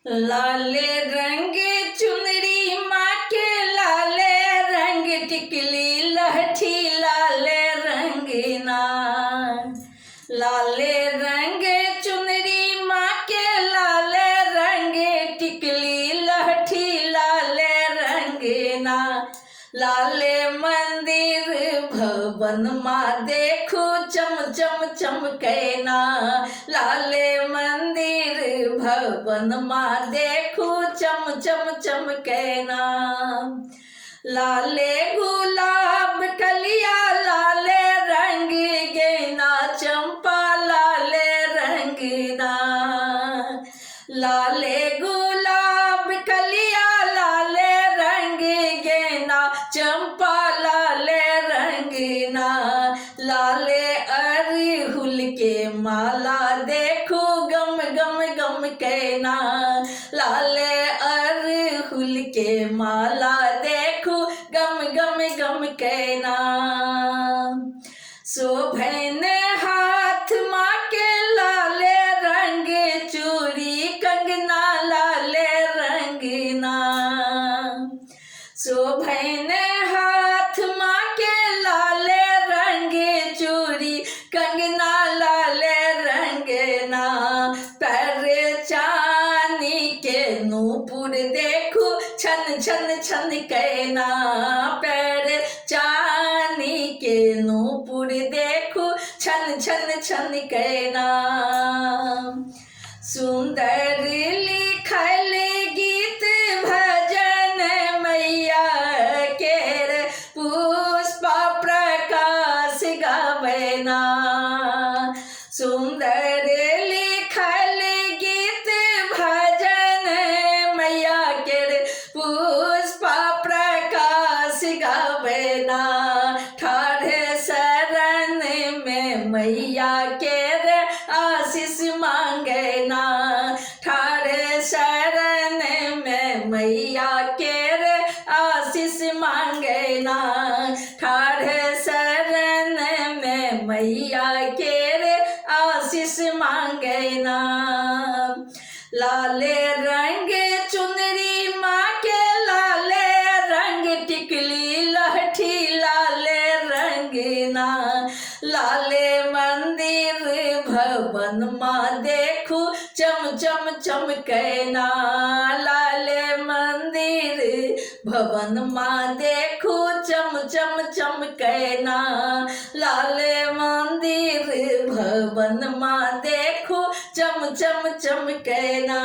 लाले रंग चुनरी माँ के, लाले रंग टिकली लहठी, लाले रंग ना। लाले रंग चुनरी माँ के, लाले रंग टिकली लहठी, लाले रंग ना। लाले मंदिर भवन माँ देखो चम चम चमके ना। लाले मंदिर भवन माँ देखो चम चम चमके ना। लाले गुलाब कलिया, लाले रंग गेना चंपा, लाले रंग ना। लाले गुलाब कलिया, लाले रंग गेना चंपा, लाले रंग ना। लाले अरहुल के माला देखो गम गम गम कहना। लाले अरहुल के माला देखो गम गम गम कहना। शोभन हाथ माँ के, लाले रंग चूड़ी कंगना, लाले रंग ना। शोभन हाथ माँ के, लाले रंग चूड़ी कंगना, लाले रंग ना। पैर चांदी के नूपुर देखो छन छन छन कहना। पैर चांदी के नूपुर देखो छन छन छन कहना। सुंदर लिखल गीत भजन मैया के, पुष्पा प्रकाश गावना। सुंदर लिखल गीत भजन मैया के, पुष्पा प्रकाश गावना। ठाढ़ शरण में मैया के आशीष मांगना। ठाढ़ शरण में मैया के आशीष मांगना। ठाढ़ शरण में मैया के आशीष मांगना। लाले रंग चुनरी माँ के, लाले रंग टिकली लहठी, लाले रंग ना। लाले मंदिर भवन माँ देखो चम चम चमकना। लाले मंदिर भवन माँ देखो चम चम चमकना। लाले मंदिर भवन माँ देखो चम चम चमकना।